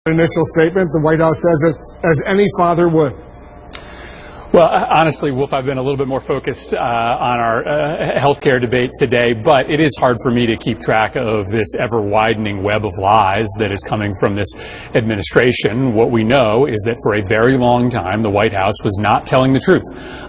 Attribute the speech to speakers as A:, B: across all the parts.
A: Initial statement, the White House says, as any father would.
B: Well, honestly, Wolf, I've been a little bit more focused on our healthcare debate today, but it is hard for me to keep track of this ever-widening web of lies that is coming from this administration. What we know is that for a very long time, the White House was not telling the truth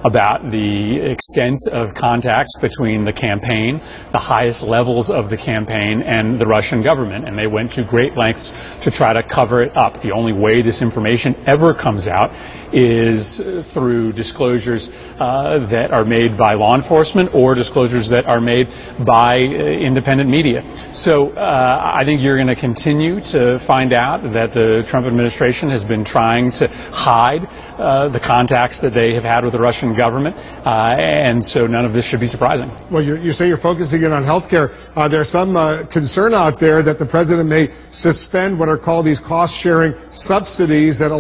B: about the extent of contacts between the campaign, the highest levels of the campaign, and the Russian government, and they went to great lengths to try to cover it up. The only way this information ever comes out is through disclosures that are made by law enforcement or disclosures that are made by independent media. So I think you're going to continue to find out that the Trump administration has been trying to hide the contacts that they have had with the Russian government, and so none of this should be surprising. Well,
A: you say you're focusing in on health care. There's some concern out there that the president may suspend what are called these cost-sharing subsidies that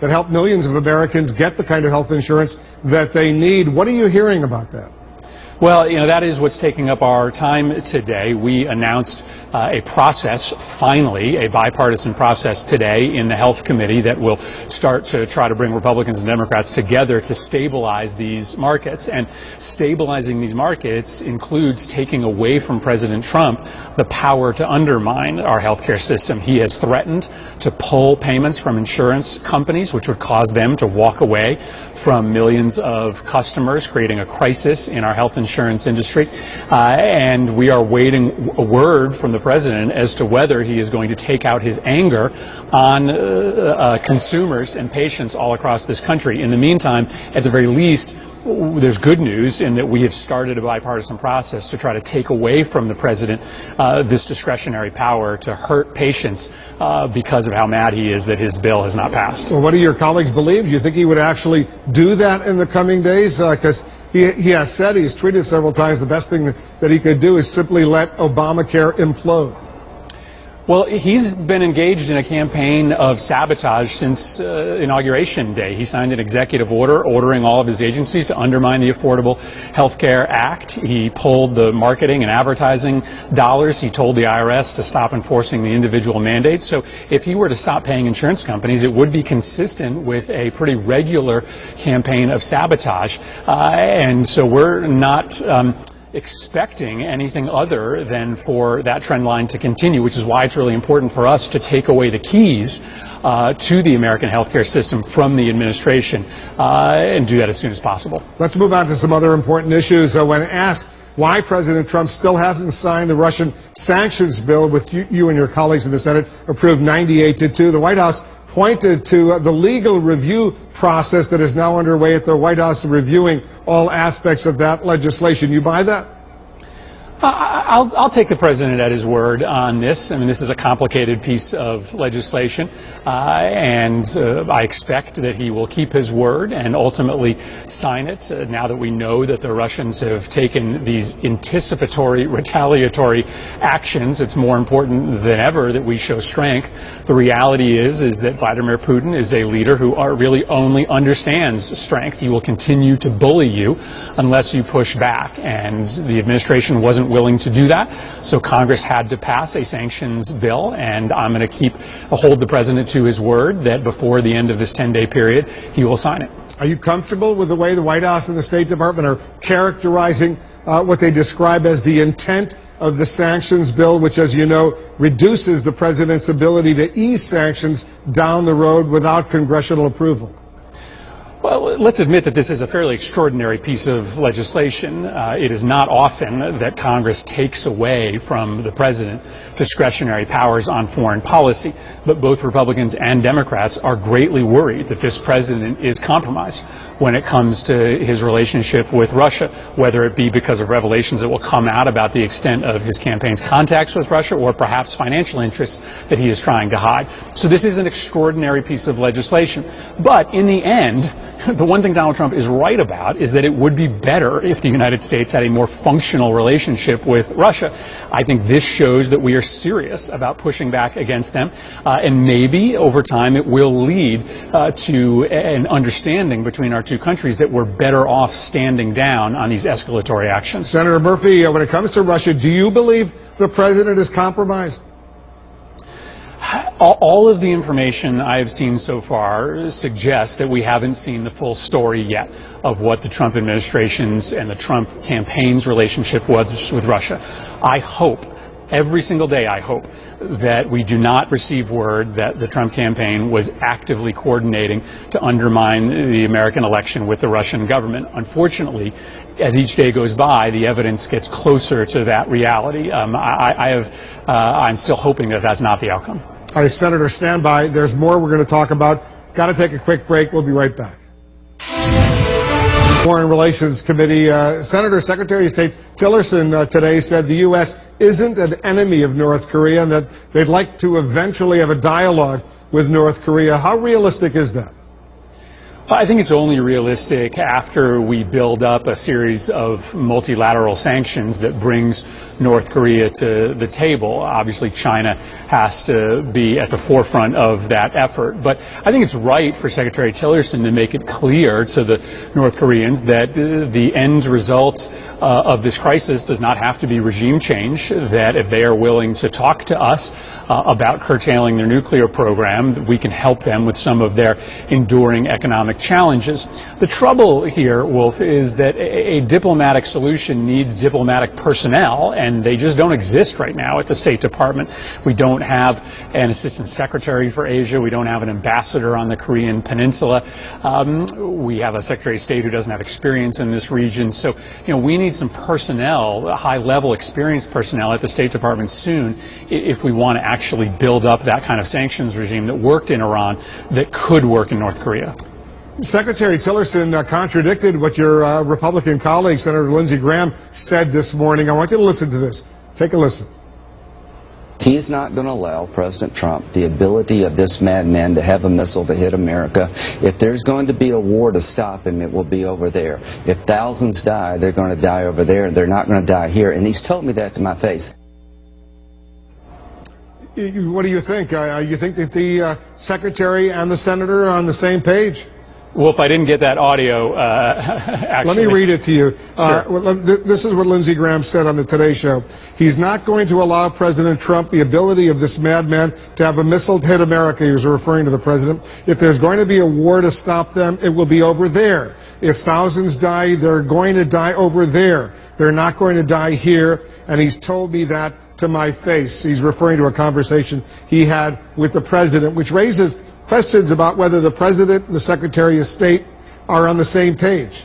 A: help millions of Americans get the kind of health insurance that they need. What are you hearing about that?
B: Well, that is what's taking up our time today. We announced a process, finally, a bipartisan process today in the Health Committee that will start to try to bring Republicans and Democrats together to stabilize these markets. And stabilizing these markets includes taking away from President Trump the power to undermine our healthcare system. He has threatened to pull payments from insurance companies, which would cause them to walk away from millions of customers, creating a crisis in our health insurance industry. And we are waiting a word from the president as to whether he is going to take out his anger on consumers and patients all across this country. In the meantime, at the very least, there's good news in that we have started a bipartisan process to try to take away from the president this discretionary power to hurt patients because of how mad he is that his bill has not passed.
A: Well, what do your colleagues believe? Do you think he would actually do that in the coming days? Because he has said, he's tweeted several times, the best thing that he could do is simply let Obamacare implode.
B: Well, he's been engaged in a campaign of sabotage since Inauguration Day. He signed an executive order ordering all of his agencies to undermine the Affordable Health Care Act. He pulled the marketing and advertising dollars. He told the IRS to stop enforcing the individual mandates. So if he were to stop paying insurance companies, it would be consistent with a pretty regular campaign of sabotage. And so we're not expecting anything other than for that trend line to continue, which is why it's really important for us to take away the keys to the American healthcare system from the administration and do that as soon as possible.
A: Let's move on to some other important issues. When asked why President Trump still hasn't signed the Russian sanctions bill, with you and your colleagues in the Senate approved 98-2, the White House pointed to the legal review process that is now underway at the White House, reviewing all aspects of that legislation. You buy that?
B: I'll take the president at his word on this. I mean, this is a complicated piece of legislation, and I expect that he will keep his word and ultimately sign it. Now that we know that the Russians have taken these anticipatory, retaliatory actions, it's more important than ever that we show strength. The reality is that Vladimir Putin is a leader who really only understands strength. He will continue to bully you unless you push back, and the administration wasn't willing to do that, so Congress had to pass a sanctions bill, and I'm going to hold the president to his word that before the end of this 10-day period, he will sign it.
A: Are you comfortable with the way the White House and the State Department are characterizing what they describe as the intent of the sanctions bill, which, as you know, reduces the president's ability to ease sanctions down the road without congressional approval?
B: Well, let's admit that this is a fairly extraordinary piece of legislation. It is not often that Congress takes away from the president discretionary powers on foreign policy, but both Republicans and Democrats are greatly worried that this president is compromised when it comes to his relationship with Russia, whether it be because of revelations that will come out about the extent of his campaign's contacts with Russia or perhaps financial interests that he is trying to hide. So this is an extraordinary piece of legislation. But in the end, the one thing Donald Trump is right about is that it would be better if the United States had a more functional relationship with Russia. I think this shows that we are serious about pushing back against them, and maybe over time it will lead to an understanding between our two countries that we're better off standing down on these escalatory actions.
A: Senator Murphy, when it comes to Russia, do you believe the president is compromised?
B: All of the information I have seen so far suggests that we haven't seen the full story yet of what the Trump administration's and the Trump campaign's relationship was with Russia. I hope, every single day I hope, that we do not receive word that the Trump campaign was actively coordinating to undermine the American election with the Russian government. Unfortunately, as each day goes by, the evidence gets closer to that reality. I'm still hoping that that's not the outcome.
A: All right, Senator, stand by. There's more we're going to talk about. Got to take a quick break. We'll be right back. Foreign Relations Committee, Senator Secretary of State Tillerson today said the U.S. isn't an enemy of North Korea and that they'd like to eventually have a dialogue with North Korea. How realistic is that?
B: I think it's only realistic after we build up a series of multilateral sanctions that brings North Korea to the table. Obviously, China has to be at the forefront of that effort. But I think it's right for Secretary Tillerson to make it clear to the North Koreans that the end result of this crisis does not have to be regime change, that if they are willing to talk to us about curtailing their nuclear program, we can help them with some of their enduring economic challenges. The trouble here, Wolf, is that a diplomatic solution needs diplomatic personnel, and they just don't exist right now at the State Department. We don't have an assistant secretary for Asia. We don't have an ambassador on the Korean Peninsula. We have a Secretary of State who doesn't have experience in this region. So, we need some personnel, high-level experienced personnel at the State Department soon if we want to actually build up that kind of sanctions regime that worked in Iran that could work in North Korea.
A: Secretary Tillerson contradicted what your Republican colleague, Senator Lindsey Graham, said this morning. I want you to listen to this. Take a listen.
C: He's not going to allow President Trump the ability of this madman to have a missile to hit America. If there's going to be a war to stop him, it will be over there. If thousands die, they're going to die over there. They're not going to die here. And he's told me that to my face.
A: What do you think? You think that the Secretary and the Senator are on the same page?
B: Well, if I didn't get that audio, actually...
A: Let me read it to you.
B: Sure.
A: This is what Lindsey Graham said on the Today Show. He's not going to allow President Trump the ability of this madman to have a missile to hit America. He was referring to the president. If there's going to be a war to stop them, it will be over there. If thousands die, they're going to die over there. They're not going to die here. And he's told me that to my face. He's referring to a conversation he had with the president, which raises questions about whether the president and the Secretary of State are on the same page.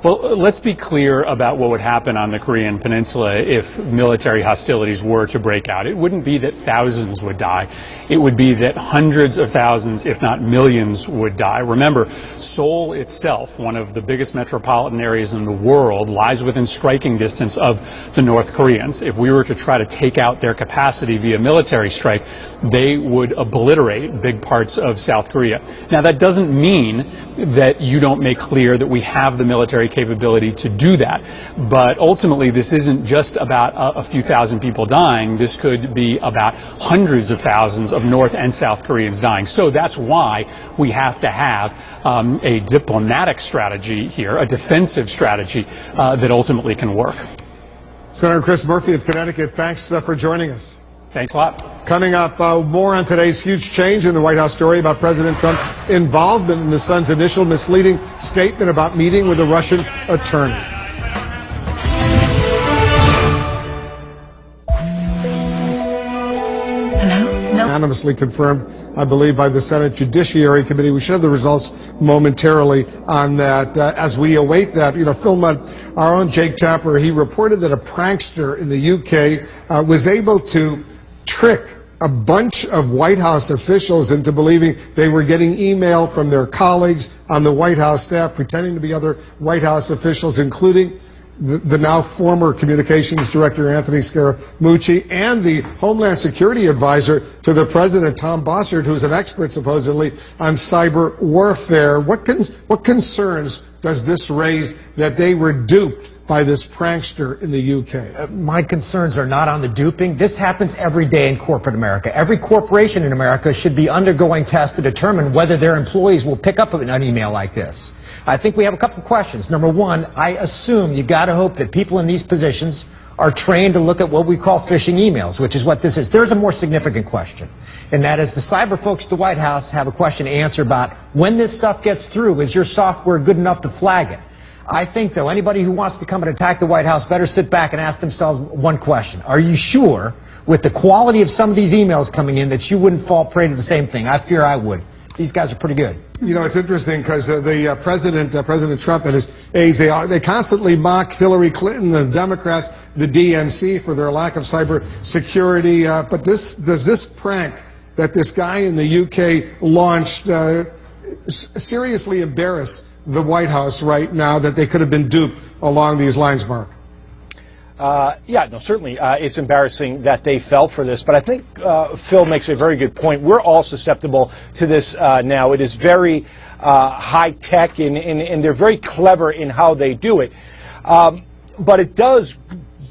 B: Well, let's be clear about what would happen on the Korean Peninsula if military hostilities were to break out. It wouldn't be that thousands would die. It would be that hundreds of thousands, if not millions, would die. Remember, Seoul itself, one of the biggest metropolitan areas in the world, lies within striking distance of the North Koreans. If we were to try to take out their capacity via military strike, they would obliterate big parts of South Korea. Now, that doesn't mean that you don't make clear that we have the military capability to do that. But ultimately, this isn't just about a few thousand people dying. This could be about hundreds of thousands of North and South Koreans dying. So that's why we have to have a diplomatic strategy here, a defensive strategy that ultimately can work.
A: Senator Chris Murphy of Connecticut, thanks for joining us.
B: Thanks a lot.
A: Coming up, more on today's huge change in the White House story about President Trump's involvement in his son's initial misleading statement about meeting with a Russian attorney. Unanimously confirmed, I believe, by the Senate Judiciary Committee. We should have the results momentarily on that. As we await that, Phil Mudd, our own Jake Tapper, he reported that a prankster in the UK was able to trick a bunch of White House officials into believing they were getting email from their colleagues on the White House staff, pretending to be other White House officials, including the now former communications director Anthony Scaramucci and the Homeland Security advisor to the president, Tom Bossert, who's an expert supposedly on cyber warfare. What concerns does this raise that they were duped by this prankster in the UK?
D: My concerns are not on the duping. This happens every day in corporate America. Every corporation in America should be undergoing tests to determine whether their employees will pick up an email like this. I think we have a couple of questions. Number one, I assume you got to hope that people in these positions are trained to look at what we call phishing emails, which is what this is. There's a more significant question. and that is the cyber folks at the White House have a question to answer about when this stuff gets through, is your software good enough to flag it? I think, though, anybody who wants to come and attack the White House better sit back and ask themselves one question. Are you sure, with the quality of some of these emails coming in, that you wouldn't fall prey to the same thing? I fear I would. These guys are pretty good.
A: You know, it's interesting because President Trump and his aides, they constantly mock Hillary Clinton, the Democrats, the DNC for their lack of cyber security. But does this prank that this guy in the UK launched seriously embarrass the White House right now, that they could have been duped along these lines, Mark?
E: Yeah, no, certainly it's embarrassing that they fell for this, but I think Phil makes a very good point. We're all susceptible to this now. It is very high-tech, and they're very clever in how they do it. But it does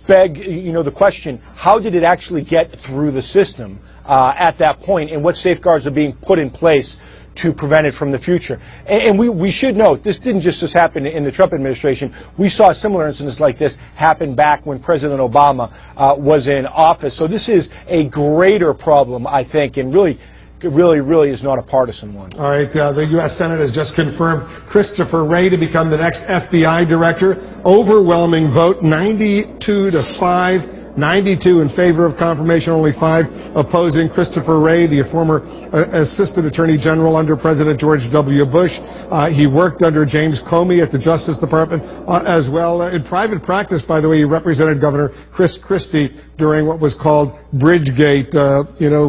E: beg, the question, how did it actually get through the system at that point, and what safeguards are being put in place to prevent it from the future? And we should note, this didn't just happen in the Trump administration. We saw similar incidents like this happen back when President Obama was in office. So this is a greater problem, I think, and really is not a partisan one.
A: All right, the U.S. Senate has just confirmed Christopher Wray to become the next FBI director. Overwhelming vote, 92-5. 92 in favor of confirmation, only 5 opposing. Christopher Wray, the former Assistant Attorney General under President George W. Bush. He worked under James Comey at the Justice Department as well. In private practice, by the way, he represented Governor Chris Christie during what was called Bridgegate,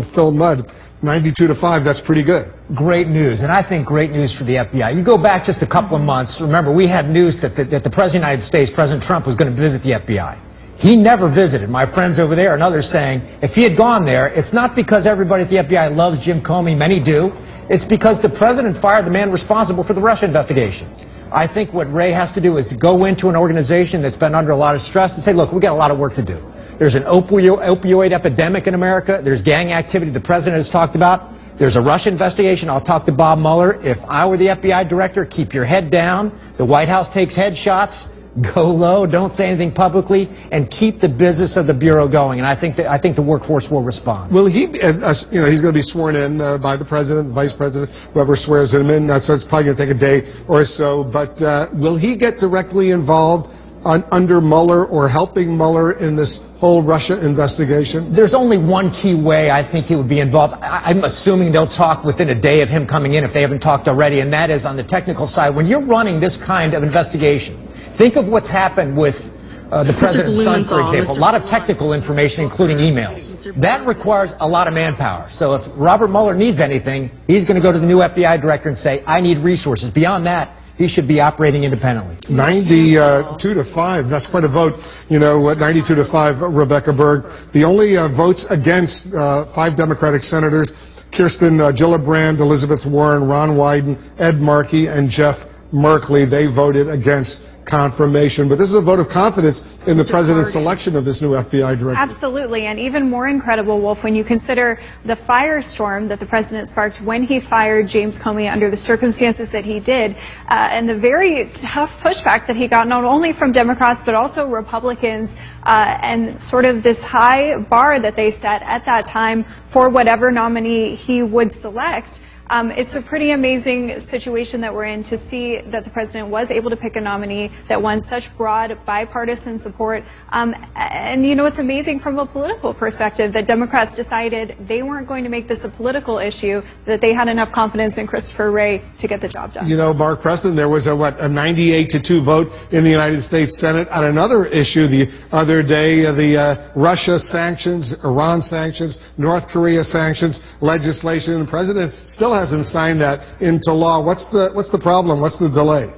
A: Phil Mudd. 92-5, that's pretty good.
D: Great news, and I think great news for the FBI. You go back just a couple of months, remember, we had news that the President of the United States, President Trump, was going to visit the FBI. He never visited. My friends over there and others saying if he had gone there, it's not because everybody at the FBI loves Jim Comey, many do. It's because the president fired the man responsible for the Russia investigation. I think what Wray has to do is to go into an organization that's been under a lot of stress and say, look, we got a lot of work to do. There's an opioid epidemic in America. There's gang activity the president has talked about. There's a Russia investigation. I'll talk to Bob Mueller. If I were the FBI director, keep your head down. The White House takes headshots. Go low, don't say anything publicly, and keep the business of the Bureau going. And I think the workforce will respond.
A: Will he, he's going to be sworn in by the President, the Vice President, whoever swears him in, so it's probably going to take a day or so. But will he get directly involved under Mueller or helping Mueller in this whole Russia investigation?
D: There's only one key way I think he would be involved. I'm assuming they'll talk within a day of him coming in if they haven't talked already, and that is on the technical side. When you're running this kind of investigation, think of what's happened with the president's son, for example. A lot of technical information, including emails. That requires a lot of manpower. So if Robert Mueller needs anything, he's going to go to the new FBI director and say, I need resources. Beyond that, he should be operating independently.
A: 92-5. That's quite a vote. 92-5, Rebecca Berg. The only votes against 5 Democratic senators, Kirsten Gillibrand, Elizabeth Warren, Ron Wyden, Ed Markey, and Jeff Merkley. They voted against confirmation. But this is a vote of confidence in the president's selection of this new FBI director.
F: Absolutely, and even more incredible, Wolf, when you consider the firestorm that the president sparked when he fired James Comey under the circumstances that he did, and the very tough pushback that he got not only from Democrats but also Republicans, and sort of this high bar that they set at that time for whatever nominee he would select. It's a pretty amazing situation that we're in to see that the president was able to pick a nominee that won such broad bipartisan support. And it's amazing from a political perspective that Democrats decided they weren't going to make this a political issue, that they had enough confidence in Christopher Wray to get the job done.
A: Mark Preston, there was a 98-2 vote in the United States Senate on another issue the other day, the Russia sanctions, Iran sanctions, North Korea sanctions legislation. The president still hasn't signed that into law. What's the problem? What's the delay?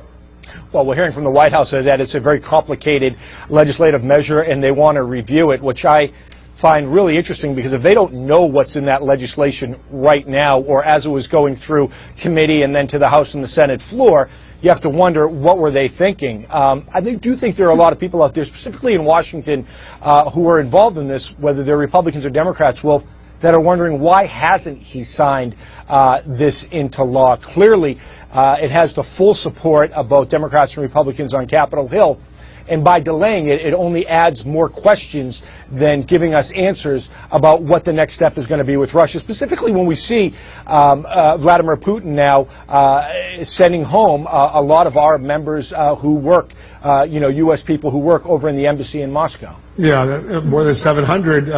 E: Well, we're hearing from the White House that it's a very complicated legislative measure, and they want to review it, which I find really interesting, because if they don't know what's in that legislation right now, or as it was going through committee and then to the House and the Senate floor, you have to wonder, what were they thinking? I do think there are a lot of people out there, specifically in Washington, who are involved in this, whether they're Republicans or Democrats, Wolf, that are wondering, why hasn't he signed this into law? Clearly, it has the full support of both Democrats and Republicans on Capitol Hill. And by delaying it, it only adds more questions than giving us answers about what the next step is going to be with Russia, specifically when we see Vladimir Putin now sending home a lot of our members who work, U.S. people who work over in the embassy in Moscow.
A: Yeah, more than 700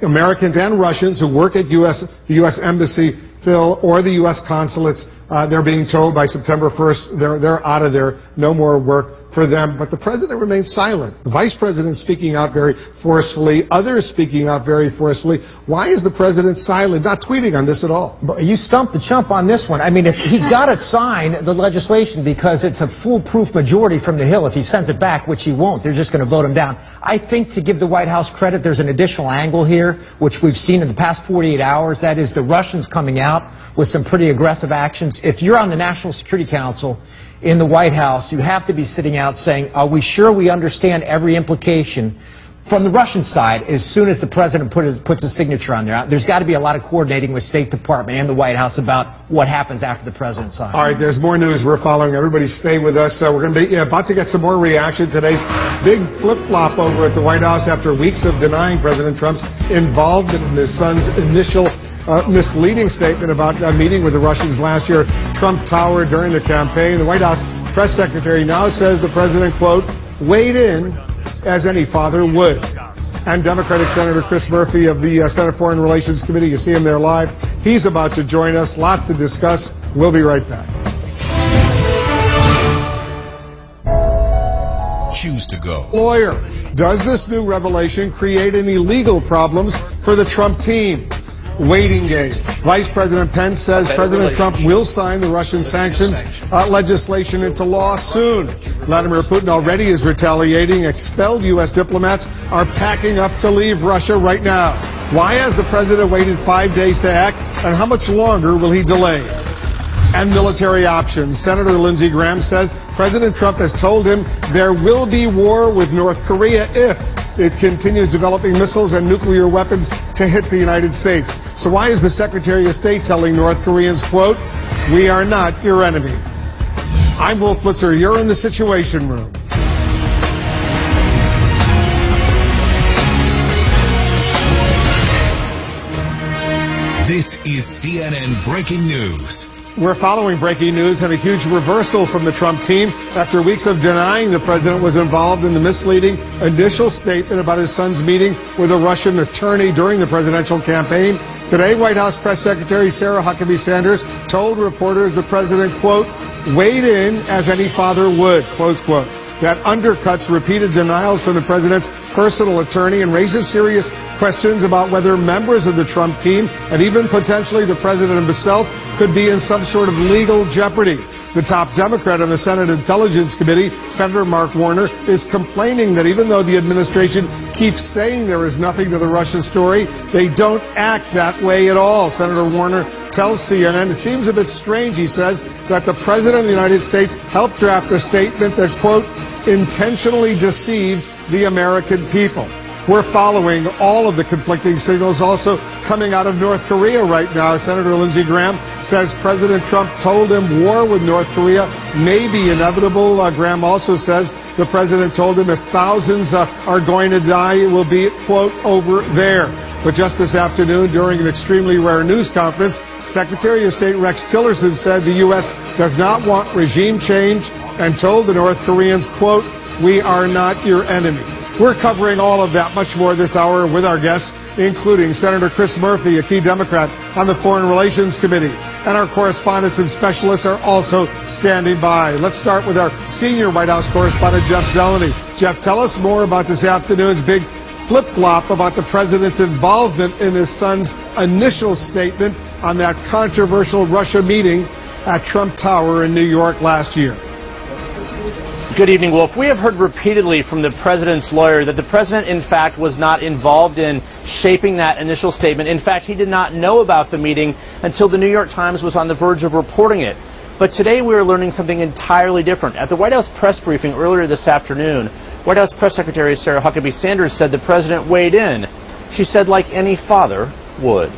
A: Americans and Russians who work at the U.S. Embassy, Phil, or the U.S. consulates. They're being told by September 1st they're out of there, no more work for them. But the president remains silent. The vice president speaking out very forcefully, others speaking out very forcefully. Why is the president silent, not tweeting on this at all?
D: You stumped the chump on this one. I mean, if he's got to sign the legislation because it's a foolproof majority from the Hill. If he sends it back, which he won't, they're just going to vote him down. I think, to give the White House credit, there's an additional angle here, which we've seen in the past 48 hours. That is the Russians coming out with some pretty aggressive actions. If you're on the National Security Council in the White House, you have to be sitting out saying, are we sure we understand every implication from the Russian side as soon as the president puts his signature on there? There's got to be a lot of coordinating with State Department and the White House about what happens after the president signs.
A: All right, there's more news we're following. Everybody stay with us. We're going to be about to get some more reaction. Today's big flip-flop over at the White House after weeks of denying President Trump's involvement in his son's initial misleading statement about a meeting with the Russians last year at Trump Tower during the campaign. The White House press secretary now says the president, quote, weighed in as any father would. And Democratic Senator Chris Murphy of the Senate Foreign Relations Committee, you see him there live. He's about to join us. Lots to discuss. We'll be right back.
G: Choose to go.
A: Lawyer, does this new revelation create any legal problems for the Trump team? Waiting game. Vice President Pence says President Trump will sign the Russian sanctions legislation into law soon. Vladimir Putin already is retaliating. Expelled U.S. diplomats are packing up to leave Russia right now. Why has the president waited 5 days to act, and how much longer will he delay? And military options. Senator Lindsey Graham says President Trump has told him there will be war with North Korea if it continues developing missiles and nuclear weapons to hit the United States. So why is the Secretary of State telling North Koreans, quote, we are not your enemy? I'm Wıll Blitzer. You're in the Situation Room.
G: This is CNN Breaking News.
A: We're following breaking news and a huge reversal from the Trump team after weeks of denying the president was involved in the misleading initial statement about his son's meeting with a Russian attorney during the presidential campaign. Today, White House Press Secretary Sarah Huckabee Sanders told reporters the president, quote, weighed in as any father would, close quote. That undercuts repeated denials from the president's personal attorney and raises serious questions about whether members of the Trump team and even potentially the president himself could be in some sort of legal jeopardy. The top Democrat on the Senate Intelligence Committee, Senator Mark Warner, is complaining that even though the administration keeps saying there is nothing to the Russia story, they don't act that way at all. Senator Warner tells CNN it seems a bit strange, he says, that the president of the United States helped draft a statement that, quote, intentionally deceived the American people. We're following all of the conflicting signals also coming out of North Korea right now. Senator Lindsey Graham says President Trump told him war with North Korea may be inevitable. Graham also says the president told him if thousands are going to die, it will be, quote, over there. But just this afternoon, during an extremely rare news conference, Secretary of State Rex Tillerson said the U.S. does not want regime change and told the North Koreans, quote, we are not your enemy. We're covering all of that, much more this hour with our guests, including Senator Chris Murphy, a key Democrat on the Foreign Relations Committee. And our correspondents and specialists are also standing by. Let's start with our senior White House correspondent, Jeff Zeleny. Jeff, tell us more about this afternoon's big flip-flop about the president's involvement in his son's initial statement on that controversial Russia meeting at Trump Tower in New York last year.
H: Good evening, Wolf. We have heard repeatedly from the president's lawyer that the president, in fact, was not involved in shaping that initial statement. In fact, he did not know about the meeting until the New York Times was on the verge of reporting it. But today we are learning something entirely different. At the White House press briefing earlier this afternoon, White House Press Secretary Sarah Huckabee Sanders said the president weighed in. She said, like any father would.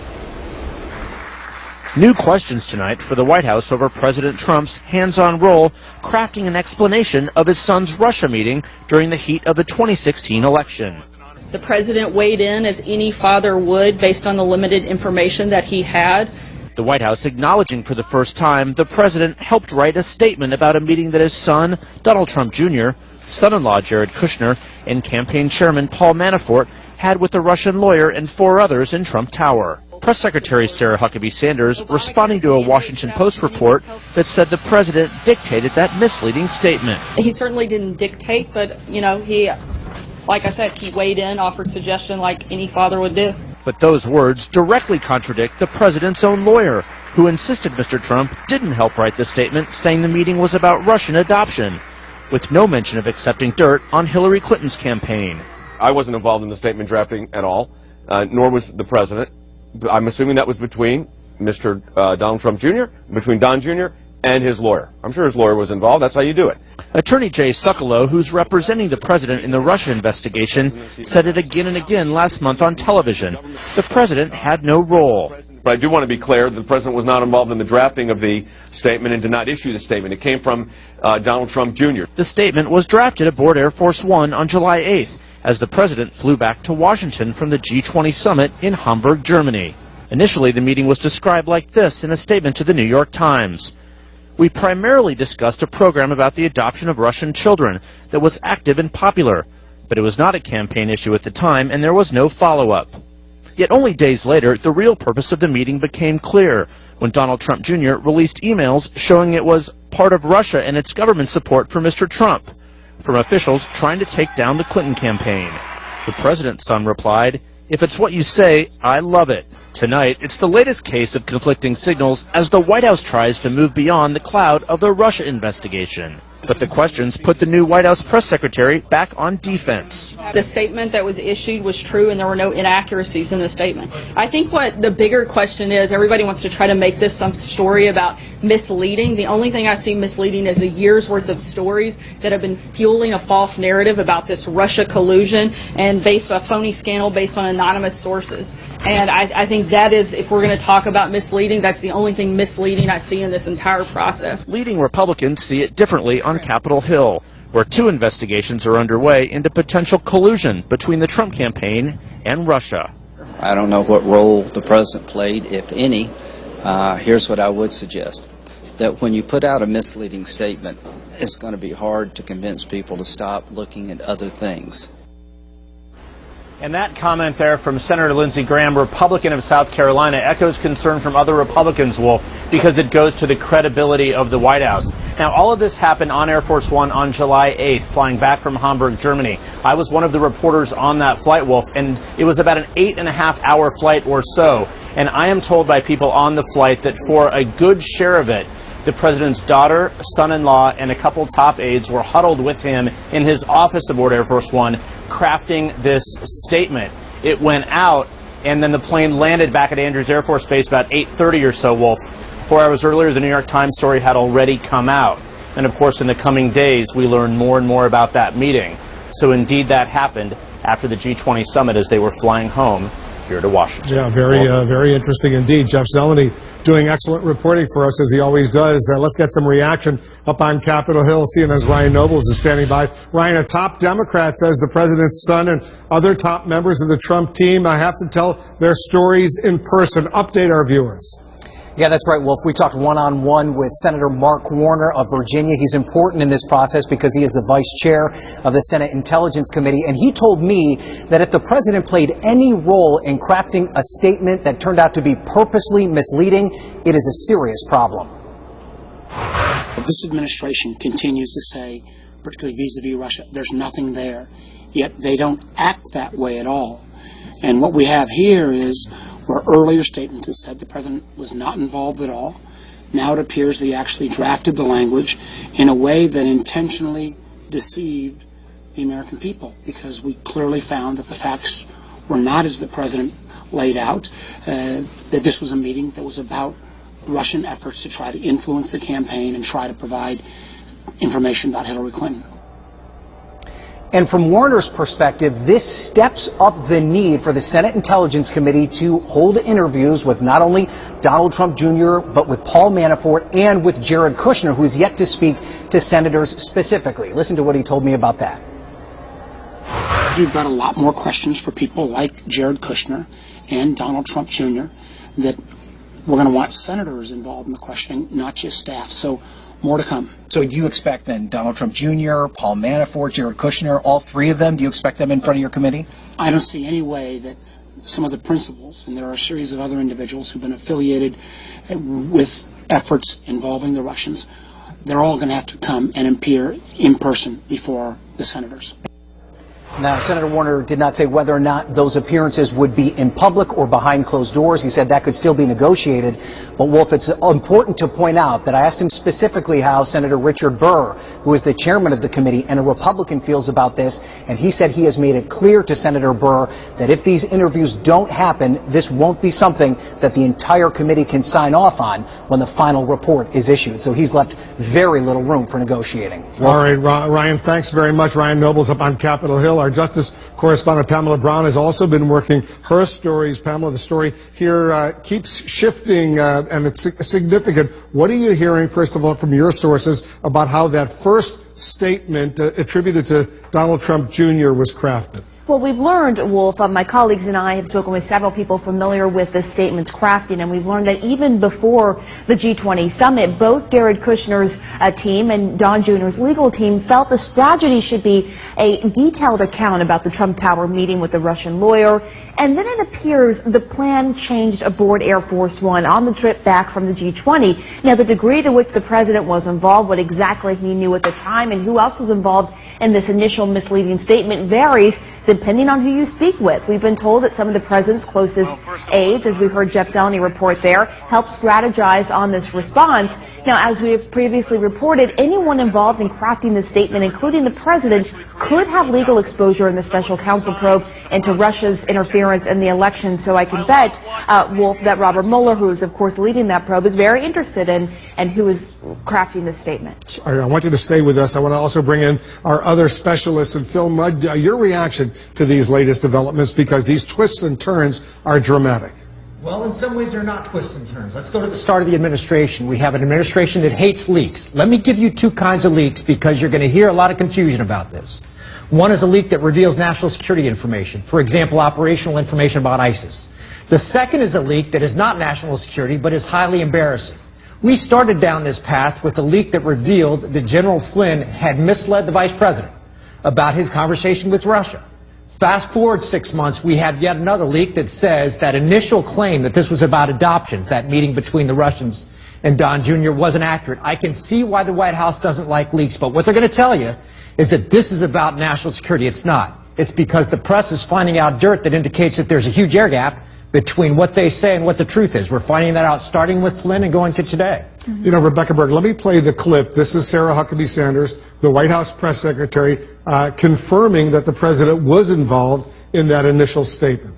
H: New questions tonight for the White House over President Trump's hands-on role crafting an explanation of his son's Russia meeting during the heat of the 2016 election.
I: The president weighed in as any father would based on the limited information that he had.
H: The White House acknowledging for the first time the president helped write a statement about a meeting that his son, Donald Trump Jr., son-in-law Jared Kushner, and campaign chairman Paul Manafort had with a Russian lawyer and 4 others in Trump Tower. Press Secretary Sarah Huckabee Sanders responding to a Washington Post report that said the president dictated that misleading statement.
I: He certainly didn't dictate, but, like I said, he weighed in, offered suggestion like any father would do.
H: But those words directly contradict the president's own lawyer, who insisted Mr. Trump didn't help write the statement, saying the meeting was about Russian adoption, with no mention of accepting dirt on Hillary Clinton's campaign.
J: I wasn't involved in the statement drafting at all, nor was the president. I'm assuming that was between Mr. Donald Trump Jr., between Don Jr., and his lawyer. I'm sure his lawyer was involved. That's how you do it.
H: Attorney Jay Sekulow, who's representing the president in the Russia investigation, said it again and again last month on television. The president had no role.
J: But I do want to be clear that the president was not involved in the drafting of the statement and did not issue the statement. It came from Donald Trump Jr.
H: The statement was drafted aboard Air Force One on July 8th, as the president flew back to Washington from the G20 summit in Hamburg, Germany. Initially, the meeting was described like this in a statement to the New York Times. We primarily discussed a program about the adoption of Russian children that was active and popular, but it was not a campaign issue at the time, and there was no follow-up. Yet only days later, the real purpose of the meeting became clear when Donald Trump Jr. released emails showing it was part of Russia and its government support for Mr. Trump, from officials trying to take down the Clinton campaign. The president's son replied, "If it's what you say, I love it." Tonight, it's the latest case of conflicting signals as the White House tries to move beyond the cloud of the Russia investigation. But the questions put the new White House press secretary back on defense.
I: The statement that was issued was true and there were no inaccuracies in the statement. I think what the bigger question is, everybody wants to try to make this some story about misleading. The only thing I see misleading is a year's worth of stories that have been fueling a false narrative about this Russia collusion and based on a phony scandal based on anonymous sources. And I think that is, if we're going to talk about misleading, that's the only thing misleading I see in this entire process.
H: Leading Republicans see it differently on Capitol Hill, where 2 investigations are underway into potential collusion between the Trump campaign and Russia.
C: I don't know what role the president played, if any. Here's what I would suggest, that when you put out a misleading statement, it's going to be hard to convince people to stop looking at other things.
H: And that comment there from Senator Lindsey Graham, Republican of South Carolina, echoes concern from other Republicans, Wolf, because it goes to the credibility of the White House. Now, all of this happened on Air Force One on July 8th, flying back from Hamburg, Germany. I was one of the reporters on that flight, Wolf, and it was about an 8.5-hour flight or so. And I am told by people on the flight that for a good share of it, the president's daughter, son-in-law, and a couple top aides were huddled with him in his office aboard Air Force One, crafting this statement. It went out, and then the plane landed back at Andrews Air Force Base about 8:30 or so, Wolf. 4 hours earlier, the New York Times story had already come out. And of course, in the coming days, we learned more and more about that meeting. So indeed, that happened after the G20 summit as they were flying home here to Washington.
A: Yeah, very interesting indeed. Jeff Zeleny doing excellent reporting for us, as he always does. Let's get some reaction up on Capitol Hill. CNN's Ryan Nobles is standing by. Ryan, a top Democrat says the president's son and other top members of the Trump team have to tell their stories in person. Update our viewers.
D: Yeah, that's right, Wolf. We talked one-on-one with Senator Mark Warner of Virginia. He's important in this process because he is the vice chair of the Senate Intelligence Committee. And he told me that if the president played any role in crafting a statement that turned out to be purposely misleading, it is a serious problem.
K: This administration continues to say, particularly vis-a-vis Russia, there's nothing there. Yet they don't act that way at all. And what we have here is where earlier statements have said the president was not involved at all. Now it appears he actually drafted the language in a way that intentionally deceived the American people, because we clearly found that the facts were not as the president laid out, that this was a meeting that was about Russian efforts to try to influence the campaign and try to provide information about Hillary Clinton.
L: And from Warner's perspective, this steps up the need for the Senate Intelligence Committee to hold interviews with not only Donald Trump Jr., but with Paul Manafort and with Jared Kushner, who is yet to speak to senators specifically. Listen to what he told me about that.
K: We've got a lot more questions for people like Jared Kushner and Donald Trump Jr. that we're going to want senators involved in the questioning, not just staff. So more to come.
L: So do you expect then Donald Trump Jr., Paul Manafort, Jared Kushner, all three of them, do you expect them in front of your committee?
K: I don't see any way that some of the principals, and there are a series of other individuals who've been affiliated with efforts involving the Russians, they're all going to have to come and appear in person before the senators.
L: Now, Senator Warner did not say whether or not those appearances would be in public or behind closed doors. He said that could still be negotiated. But, Wolf, it's important to point out that I asked him specifically how Senator Richard Burr, who is the chairman of the committee and a Republican, feels about this. And he said he has made it clear to Senator Burr that if these interviews don't happen, this won't be something that the entire committee can sign off on when the final report is issued. So he's left very little room for negotiating.
A: Wolf. All right, Ryan, thanks very much. Ryan Noble's up on Capitol Hill. Our Justice correspondent Pamela Brown has also been working her stories. Pamela, the story here keeps shifting, and it's significant. What are you hearing, first of all, from your sources about how that first statement attributed to Donald Trump Jr. was crafted?
M: Well, we've learned, Wolf, my colleagues and I have spoken with several people familiar with the statement's crafting, and we've learned that even before the G20 summit, both Jared Kushner's team and Don Jr.'s legal team felt the strategy should be a detailed account about the Trump Tower meeting with the Russian lawyer. And then it appears the plan changed aboard Air Force One on the trip back from the G20. Now, the degree to which the president was involved, what exactly he knew at the time, and who else was involved in this initial misleading statement varies depending on who you speak with. We've been told that some of the president's closest aides, as we heard Jeff Zeleny report there, helped strategize on this response. Now, as we have previously reported, anyone involved in crafting this statement, including the president, could have legal exposure in the special counsel probe into Russia's interference in the election. So I can bet, Wolf, that Robert Mueller, who is, of course, leading that probe, is very interested in and who is crafting this statement.
A: I want you to stay with us. I want to also bring in our other specialists. And Phil Mudd, your reaction to these latest developments, because these twists and turns are dramatic.
D: Well, in some ways, they're not twists and turns. Let's go to the start of the administration. We have an administration that hates leaks. Let me give you two kinds of leaks because you're going to hear a lot of confusion about this. One is a leak that reveals national security information, for example, operational information about ISIS. The second is a leak that is not national security but is highly embarrassing. We started down this path with a leak that revealed that General Flynn had misled the vice president about his conversation with Russia. Fast forward 6 months, we have yet another leak that says that initial claim that this was about adoptions, that meeting between the Russians and Don Jr. wasn't accurate. I can see why the White House doesn't like leaks, but what they're going to tell you is that this is about national security. It's not. It's because the press is finding out dirt that indicates that there's a huge air gap between what they say and what the truth is. We're finding that out starting with Flynn and going to today.
A: You know, Rebecca Berg, let me play the clip. This is Sarah Huckabee Sanders, the White House press secretary, confirming that the president was involved in that initial statement.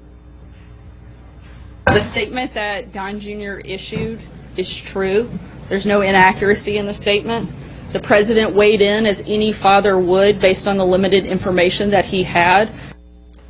I: The statement that Don Jr. issued is true. There's no inaccuracy in the statement. The president weighed in as any father would based on the limited information that he had.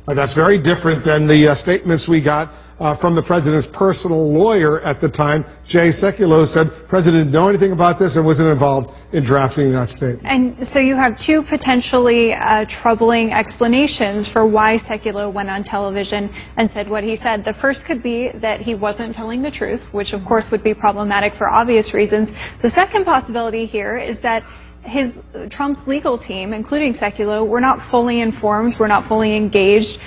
A: That's very different than the statements we got from the president's personal lawyer at the time. Jay Sekulow said the president didn't know anything about this and wasn't involved in drafting that statement.
F: And so you have two potentially troubling explanations for why Sekulow went on television and said what he said. The first could be that he wasn't telling the truth, which of course would be problematic for obvious reasons. The second possibility here is that Trump's legal team, including Sekulow, were not fully informed, were not fully engaged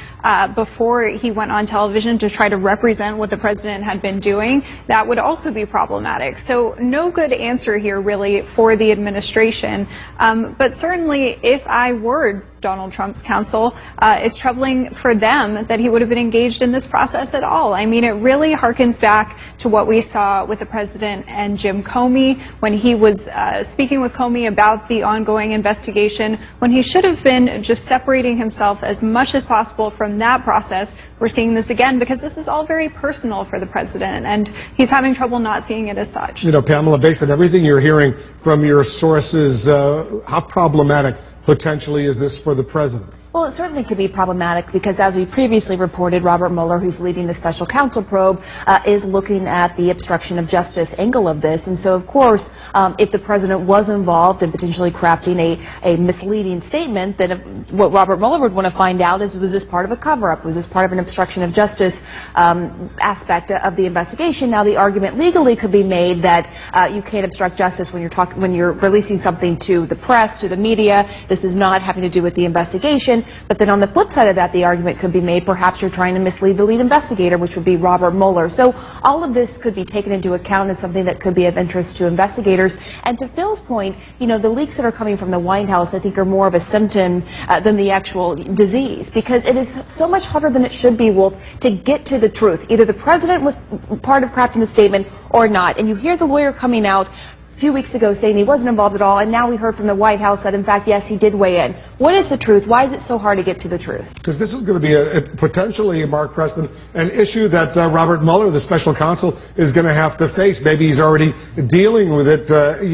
F: before he went on television to try to represent what the president had been doing. That would also be problematic. So no good answer here really for the administration. But certainly if I were Donald Trump's counsel, it's troubling for them that he would have been engaged in this process at all. I mean, it really harkens back to what we saw with the president and Jim Comey when he was speaking with Comey about the ongoing investigation, when he should have been just separating himself as much as possible from that process. We're seeing this again because this is all very personal for the president, and he's having trouble not seeing it as such.
A: You know, Pamela, based on everything you're hearing from your sources, how problematic potentially is this for the president?
M: Well, it certainly could be problematic because, as we previously reported, Robert Mueller, who's leading the special counsel probe, is looking at the obstruction of justice angle of this. And so, of course, if the president was involved in potentially crafting a misleading statement, then what Robert Mueller would want to find out is, was this part of a cover-up? Was this part of an obstruction of justice aspect of the investigation? Now, the argument legally could be made that you can't obstruct justice when you're releasing something to the press, to the media. This is not having to do with the investigation. But then on the flip side of that, the argument could be made, perhaps you're trying to mislead the lead investigator, which would be Robert Mueller. So all of this could be taken into account and something that could be of interest to investigators. And to Phil's point, you know, the leaks that are coming from the White House, I think, are more of a symptom than the actual disease, because it is so much harder than it should be, Wolf, to get to the truth. Either the president was part of crafting the statement or not. And you hear the lawyer coming out a few weeks ago saying he wasn't involved at all, and now we heard from the White House that, in fact, yes, he did weigh in. What is the truth? Why is it so hard to get to the truth?
A: Because this is going to be potentially, Mark Preston, an issue that Robert Mueller, the special counsel, is going to have to face. Maybe he's already dealing with it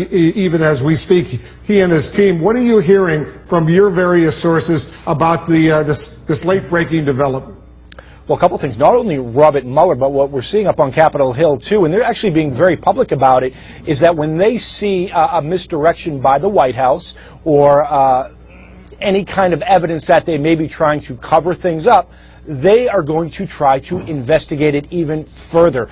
A: even as we speak, he and his team. What are you hearing from your various sources about this late-breaking development?
E: Well, a couple things. Not only Robert Mueller, but what we're seeing up on Capitol Hill, too, and they're actually being very public about it, is that when they see a misdirection by the White House or any kind of evidence that they may be trying to cover things up, they are going to try to investigate it even further.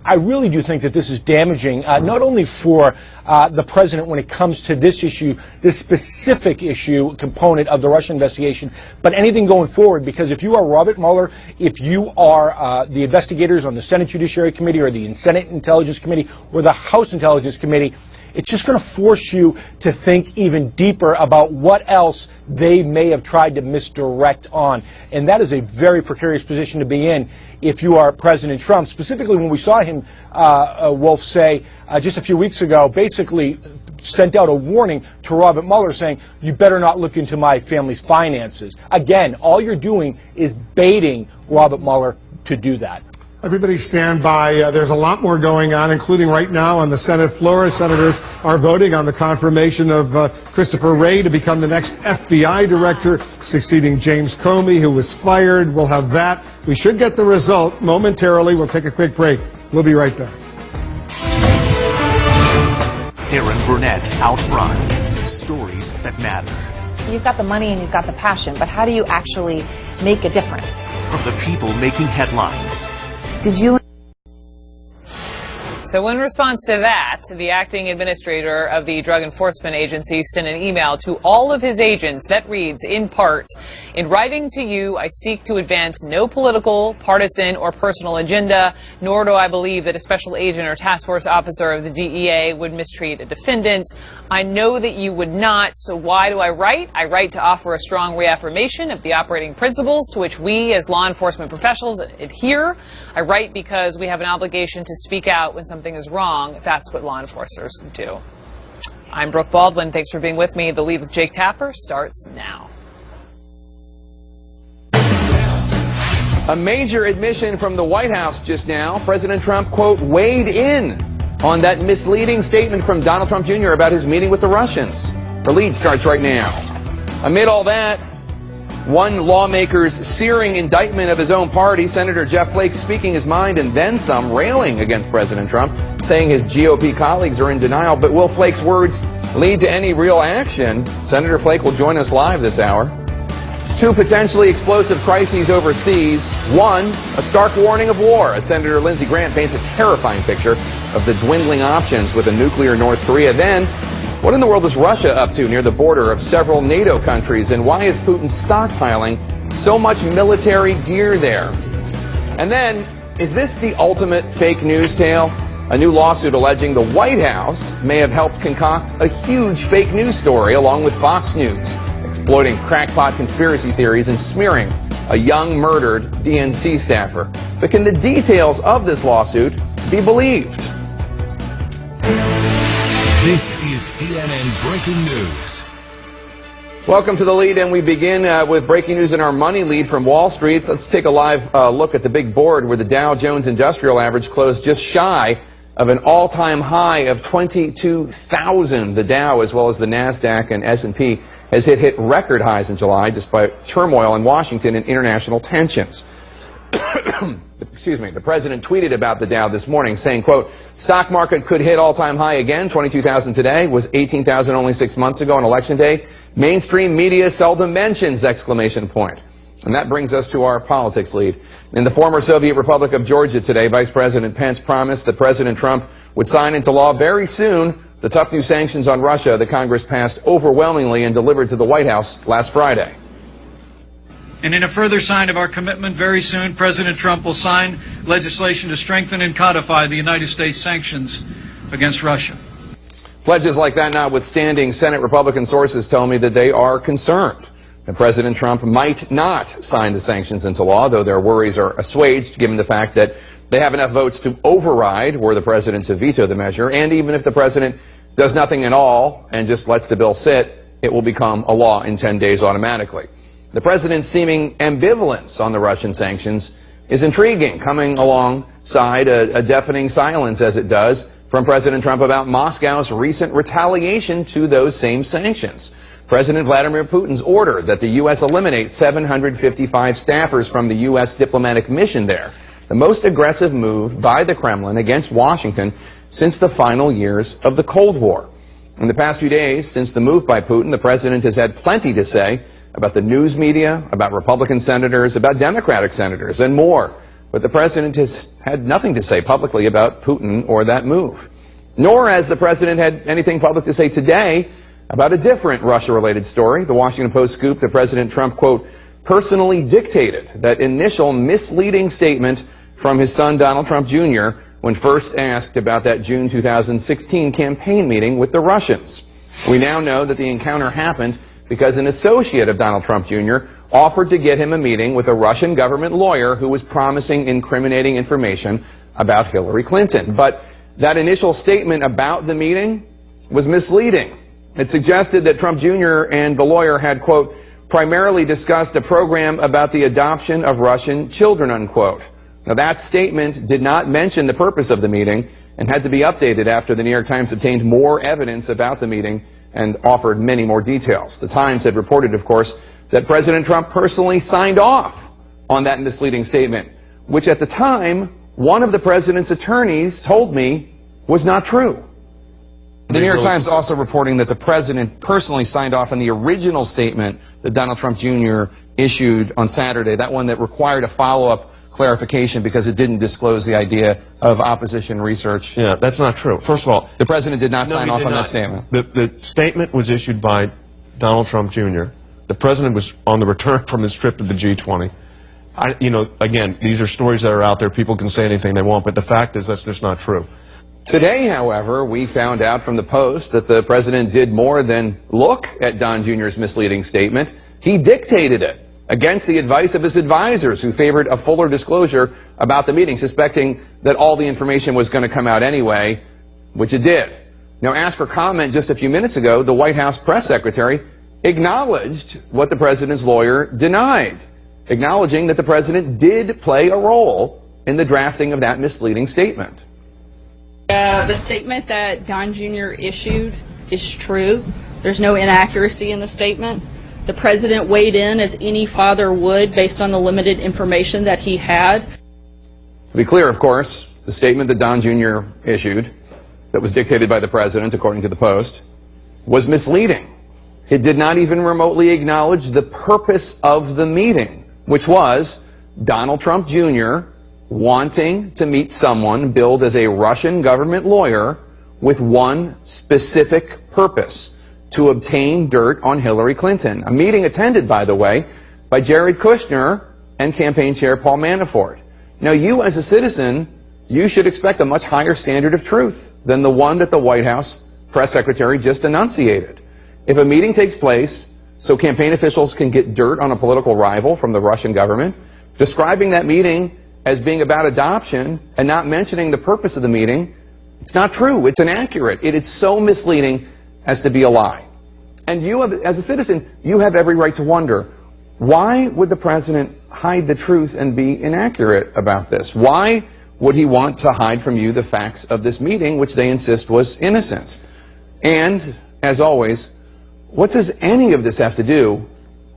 E: I really do think that this is damaging, not only for the president when it comes to this issue, this specific issue component of the Russian investigation, but anything going forward, because if you are Robert Mueller, if you are the investigators on the Senate Judiciary Committee or the Senate Intelligence Committee or the House Intelligence Committee, it's just going to force you to think even deeper about what else they may have tried to misdirect on. And that is a very precarious position to be in if you are President Trump, specifically when we saw him, Wolf, say just a few weeks ago, basically sent out a warning to Robert Mueller saying, you better not look into my family's finances. Again, all you're doing is baiting Robert Mueller to do that.
A: Everybody stand by. There's a lot more going on, including right now on the Senate floor. Senators are voting on the confirmation of Christopher Wray to become the next FBI director, succeeding James Comey, who was fired. We'll have that. We should get the result momentarily. We'll take a quick break. We'll be right back.
G: Aaron Burnett out front. Stories that matter.
N: You've got the money and you've got the passion, but how do you actually make a difference?
G: From the people making headlines.
N: Did you?
O: So in response to that, the acting administrator of the Drug Enforcement Agency sent an email to all of his agents that reads, in part, in writing to you, I seek to advance no political, partisan, or personal agenda, nor do I believe that a special agent or task force officer of the DEA would mistreat a defendant. I know that you would not, so why do I write? I write to offer a strong reaffirmation of the operating principles to which we as law enforcement professionals adhere. I write because we have an obligation to speak out when something is wrong. That's what law enforcers do. I'm Brooke Baldwin. Thanks for being with me. The Lead with Jake Tapper starts now.
P: A major admission from the White House just now. President Trump, quote, weighed in on that misleading statement from Donald Trump Jr. about his meeting with the Russians. The lead starts right now. Amid all that, one lawmaker's searing indictment of his own party, Senator Jeff Flake speaking his mind and then some, railing against President Trump, saying his GOP colleagues are in denial. But will Flake's words lead to any real action? Senator Flake will join us live this hour. Two potentially explosive crises overseas. One, a stark warning of war, as Senator Lindsey Graham paints a terrifying picture of the dwindling options with a nuclear North Korea. Then, what in the world is Russia up to near the border of several NATO countries, and why is Putin stockpiling so much military gear there? And then, is this the ultimate fake news tale? A new lawsuit alleging the White House may have helped concoct a huge fake news story along with Fox News, exploiting crackpot conspiracy theories and smearing a young murdered DNC staffer. But can the details of this lawsuit be believed?
G: This is CNN Breaking News.
P: Welcome to The Lead, and we begin with breaking news in our money lead from Wall Street. Let's take a live look at the big board where the Dow Jones Industrial Average closed just shy of an all-time high of 22,000. The Dow, as well as the NASDAQ and S&P, has hit record highs in July despite turmoil in Washington and international tensions. Excuse me. The president tweeted about the Dow this morning saying, quote, stock market could hit all-time high again. 22,000 today, was 18,000 only 6 months ago on election day. Mainstream media seldom mentions, exclamation point. And that brings us to our politics lead. In the former Soviet Republic of Georgia today, Vice President Pence promised that President Trump would sign into law very soon the tough new sanctions on Russia that Congress passed overwhelmingly and delivered to the White House last Friday.
Q: And in a further sign of our commitment, very soon President Trump will sign legislation to strengthen and codify the United States sanctions against Russia.
P: Pledges like that notwithstanding, Senate Republican sources tell me that they are concerned that President Trump might not sign the sanctions into law, though their worries are assuaged given the fact that they have enough votes to override were the president to veto the measure. And even if the president does nothing at all and just lets the bill sit, it will become a law in 10 days automatically. The president's seeming ambivalence on the Russian sanctions is intriguing, coming alongside a deafening silence, as it does, from President Trump about Moscow's recent retaliation to those same sanctions. President Vladimir Putin's order that the U.S. eliminate 755 staffers from the U.S. diplomatic mission there, the most aggressive move by the Kremlin against Washington since the final years of the Cold War. In the past few days, since the move by Putin, the president has had plenty to say about the news media, about Republican senators, about Democratic senators, and more. But the president has had nothing to say publicly about Putin or that move. Nor has the president had anything public to say today about a different Russia-related story. The Washington Post scoop that President Trump, quote, personally dictated that initial misleading statement from his son Donald Trump Jr. when first asked about that June 2016 campaign meeting with the Russians. We now know that the encounter happened because an associate of Donald Trump Jr. offered to get him a meeting with a Russian government lawyer who was promising incriminating information about Hillary Clinton. But that initial statement about the meeting was misleading. It suggested that Trump Jr. and the lawyer had, quote, primarily discussed a program about the adoption of Russian children, unquote. Now, that statement did not mention the purpose of the meeting and had to be updated after the New York Times obtained more evidence about the meeting and offered many more details. The Times had reported, of course, that President Trump personally signed off on that misleading statement, which at the time, one of the president's attorneys told me was not true. The New York Times also reporting that the president personally signed off on the original statement that Donald Trump Jr. issued on Saturday, that one that required a follow-up clarification because it didn't disclose the idea of opposition research.
J: Yeah, that's not true. First of all,
P: the president did not sign off on that statement.
J: The statement was issued by Donald Trump Jr. The president was on the return from his trip to the G20. Again, these are stories that are out there. People can say anything they want, but the fact is that's just not true.
P: Today, however, we found out from the Post that the president did more than look at Don Jr.'s misleading statement. He dictated it against the advice of his advisors, who favored a fuller disclosure about the meeting, suspecting that all the information was going to come out anyway, which it did. Now, asked for comment just a few minutes ago, the White House press secretary acknowledged what the president's lawyer denied, acknowledging that the president did play a role in the drafting of that misleading statement.
I: The statement that Don Jr. issued is true. There's no inaccuracy in the statement. The president weighed in as any father would based on the limited information that he had.
P: To be clear, of course, the statement that Don Jr. issued, that was dictated by the president, according to the Post, was misleading. It did not even remotely acknowledge the purpose of the meeting, which was Donald Trump Jr. wanting to meet someone billed as a Russian government lawyer with one specific purpose: to obtain dirt on Hillary Clinton. A meeting attended, by the way, by Jared Kushner and campaign chair Paul Manafort. Now, you as a citizen, you should expect a much higher standard of truth than the one that the White House press secretary just enunciated. If a meeting takes place so campaign officials can get dirt on a political rival from the Russian government, describing that meeting as being about adoption and not mentioning the purpose of the meeting, it's not true. It's inaccurate. It is so misleading as to be a lie. And you, as a citizen, you have every right to wonder, why would the president hide the truth and be inaccurate about this? Why would he want to hide from you the facts of this meeting, which they insist was innocent? And, as always, What does any of this have to do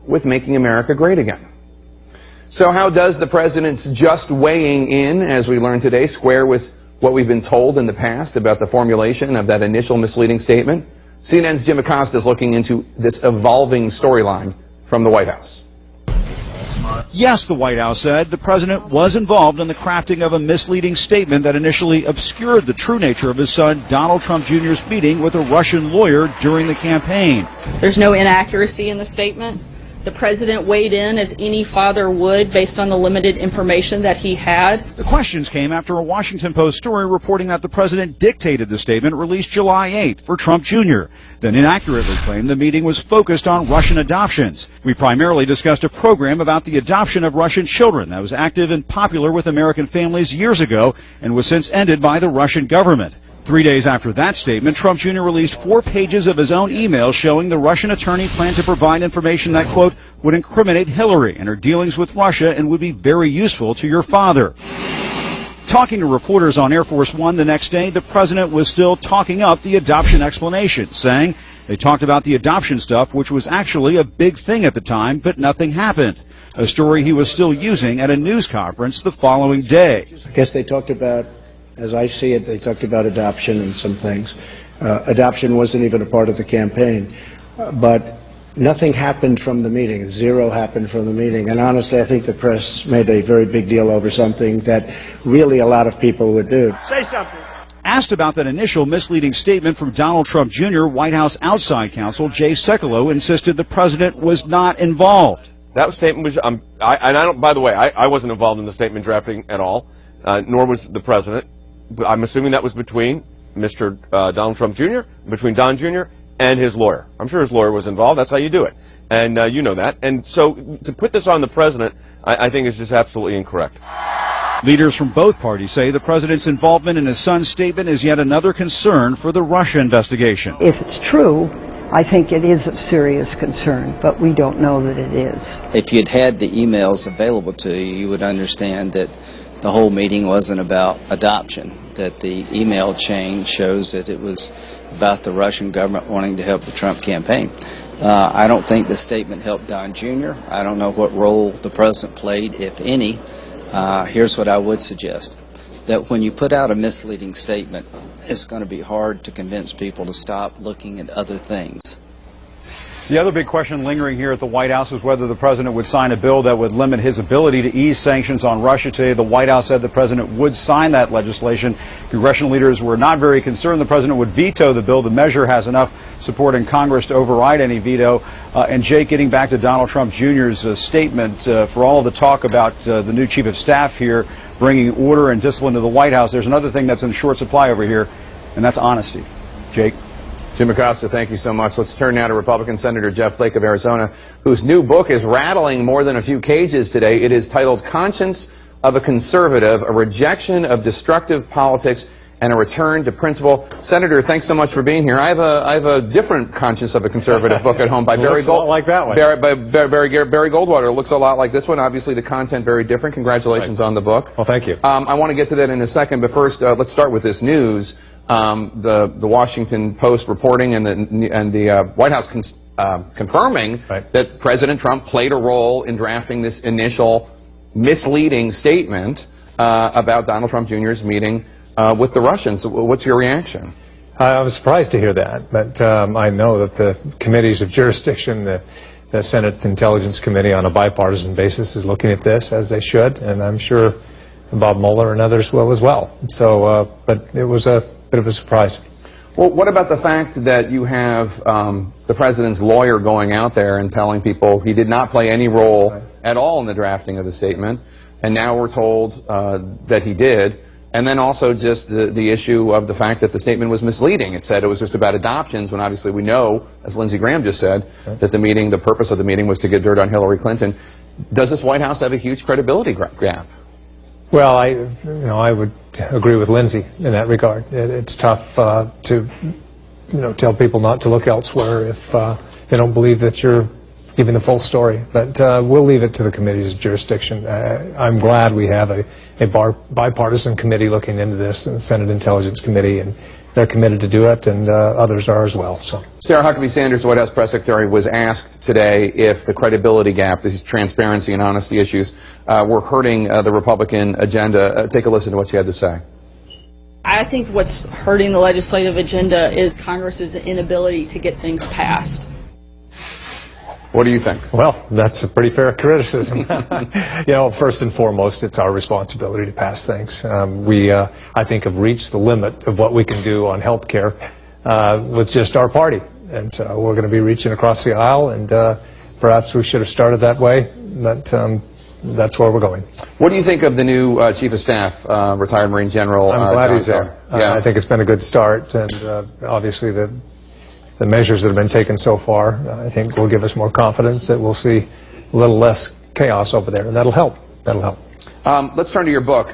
P: with making America great again? So how does the president's just weighing in, as we learned today, square with what we've been told in the past about the formulation of that initial misleading statement? CNN's Jim Acosta is looking into this evolving storyline from the White House.
R: Yes, the White House said the president was involved in the crafting of a misleading statement that initially obscured the true nature of his son Donald Trump Jr.'s meeting with a Russian lawyer during the campaign.
I: There's no inaccuracy in the statement. The president weighed in as any father would based on the limited information that he had.
R: The questions came after a Washington Post story reporting that the president dictated the statement released July 8th for Trump Jr., then inaccurately claimed the meeting was focused on Russian adoptions. We primarily discussed a program about the adoption of Russian children that was active and popular with American families years ago and was since ended by the Russian government. 3 days after that statement, Trump Jr. released 4 pages of his own email showing the Russian attorney planned to provide information that, quote, would incriminate Hillary and her dealings with Russia and would be very useful to your father. Talking to reporters on Air Force One the next day, the president was still talking up the adoption explanation, saying they talked about the adoption stuff, which was actually a big thing at the time, but nothing happened. A story he was still using at a news conference the following day.
S: I guess they talked about, as I see it, they talked about adoption and some things. Adoption wasn't even a part of the campaign. But nothing happened from the meeting. Zero happened from the meeting. And honestly, I think the press made a very big deal over something that really a lot of people would do.
R: Say something. Asked about that initial misleading statement from Donald Trump Jr., White House outside counsel Jay Sekulow insisted the president was not involved.
J: That statement was, by the way, I wasn't involved in the statement drafting at all, nor was the president. I'm assuming that was between Mr. Donald Trump Jr., between Don Jr., and his lawyer. I'm sure his lawyer was involved. That's how you do it. And you know that. And so to put this on the president, I think is just absolutely incorrect.
R: Leaders from both parties say the president's involvement in his son's statement is yet another concern for the Russia investigation.
T: If it's true, I think it is of serious concern, but we don't know that it is.
C: If you'd had the emails available to you, you would understand that the whole meeting wasn't about adoption, that the email chain shows that it was about the Russian government wanting to help the Trump campaign. I don't think the statement helped Don Jr. I don't know what role the president played, if any. Here's what I would suggest, that when you put out a misleading statement, it's going to be hard to convince people to stop looking at other things.
R: The other big question lingering here at the White House is whether the president would sign a bill that would limit his ability to ease sanctions on Russia. Today, the White House said the president would sign that legislation. Congressional leaders were not very concerned the president would veto the bill. The measure has enough support in Congress to override any veto. And Jake, getting back to Donald Trump Jr.'s statement, for all the talk about the new chief of staff here bringing order and discipline to the White House, there's another thing that's in short supply over here, and that's honesty. Jake?
P: Jim Acosta, thank you so much. Let's turn now to Republican Senator Jeff Flake of Arizona, whose new book is rattling more than a few cages today. It is titled Conscience of a Conservative, A Rejection of Destructive Politics and a Return to Principle. Senator, thanks so much for being here. I have a different Conscience of a Conservative book at home by Barry Goldwater.
R: Like that one.
P: Barry Goldwater. It looks a lot like this one. Obviously, the content very different. Congratulations on the book.
R: Well, thank you.
P: I want to get to that in a second, but first, let's start with this news. The Washington Post reporting and the White House confirming that President Trump played a role in drafting this initial misleading statement about Donald Trump Jr.'s meeting with the Russians. What's your reaction?
U: I was surprised to hear that, but I know that the committees of jurisdiction, the Senate Intelligence Committee on a bipartisan basis is looking at this, as they should, and I'm sure Bob Mueller and others will as well. So, but it was a bit of a surprise.
P: Well, what about the fact that you have the president's lawyer going out there and telling people he did not play any role at all in the drafting of the statement, and now we're told that he did, and then also just the issue of the fact that the statement was misleading. It said it was just about adoptions, when obviously we know, as Lindsey Graham just said, that the purpose of the meeting was to get dirt on Hillary Clinton. Does this White House have a huge credibility gap?
U: Well, I would agree with Lindsey in that regard. It's tough to tell people not to look elsewhere if they don't believe that you're giving the full story. But we'll leave it to the committee's jurisdiction. I'm glad we have a bipartisan committee looking into this, and the Senate Intelligence Committee, and they're committed to do it, and others are as well. So,
P: Sarah Huckabee Sanders, the White House press secretary, was asked today if the credibility gap, these transparency and honesty issues, were hurting the Republican agenda. Take a listen to what she had to say.
I: I think what's hurting the legislative agenda is Congress's inability to get things passed.
P: What do you think?
U: Well, that's a pretty fair criticism. You know, first and foremost, it's our responsibility to pass things. We, I think, have reached the limit of what we can do on health care with just our party. And so we're going to be reaching across the aisle, and perhaps we should have started that way, but that's where we're going.
P: What do you think of the new Chief of Staff, retired Marine General?
U: I'm glad he's there.
P: Yeah.
U: I think it's been a good start, and obviously the measures that have been taken so far, I think, will give us more confidence that we'll see a little less chaos over there, and that'll help. That'll help.
P: Let's turn to your book.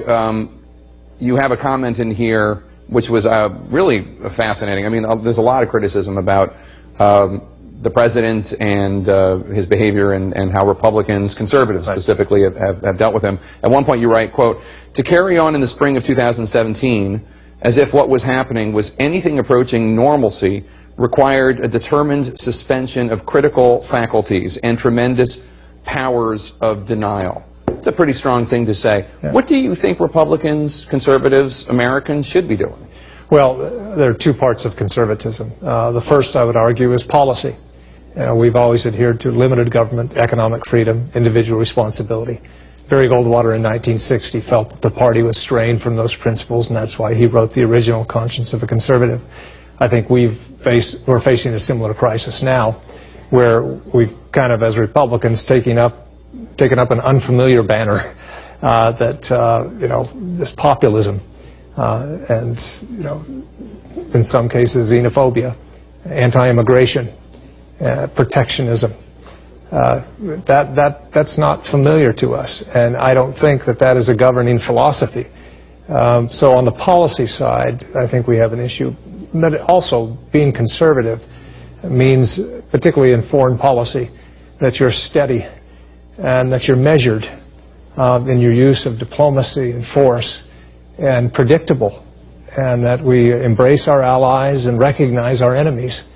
P: You have a comment in here which was really fascinating. I mean, there's a lot of criticism about the president and his behavior and how Republicans, conservatives specifically, have dealt with him. At one point you write, quote, "To carry on in the spring of 2017 as if what was happening was anything approaching normalcy required a determined suspension of critical faculties and tremendous powers of denial." It's a pretty strong thing to say. Yeah. What do you think Republicans, conservatives, Americans should be doing?
U: Well, there are two parts of conservatism. The first, I would argue, is policy. We've always adhered to limited government, economic freedom, individual responsibility. Barry Goldwater in 1960 felt that the party was straying from those principles, and that's why he wrote the original Conscience of a Conservative. I think we're facing a similar crisis now, where we've kind of, as Republicans, taken up an unfamiliar banner that this populism and in some cases xenophobia, anti-immigration, protectionism. That's not familiar to us, and I don't think that is a governing philosophy. So on the policy side, I think we have an issue. But also, being conservative means, particularly in foreign policy, that you're steady and that you're measured in your use of diplomacy and force and predictable, and that we embrace our allies and recognize our enemies.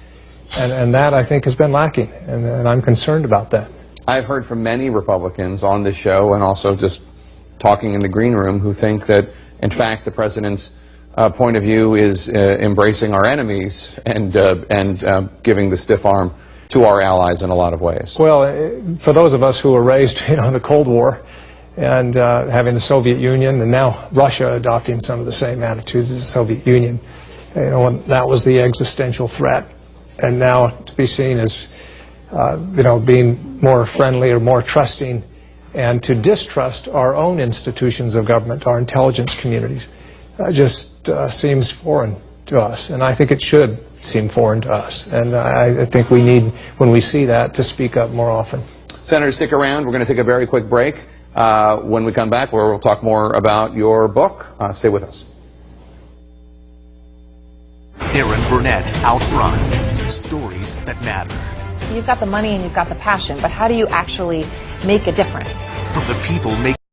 U: And that, I think, has been lacking, and I'm concerned about that.
P: I've heard from many Republicans on this show and also just talking in the green room who think that, in fact, the president's point of view is embracing our enemies and giving the stiff arm to our allies in a lot of ways.
U: Well, for those of us who were raised in the Cold War and having the Soviet Union and now Russia adopting some of the same attitudes as the Soviet Union, that was the existential threat. And now to be seen as being more friendly or more trusting, and to distrust our own institutions of government, our intelligence communities, just seems foreign to us, and I think it should seem foreign to us. And I think we need, when we see that, to speak up more often.
P: Senator, stick around. We're going to take a very quick break. When we come back, we'll talk more about your book. Stay with us.
B: Erin Burnett out front. Stories that matter.
N: You've got the money and you've got the passion, but how do you actually make a difference?
B: From the people making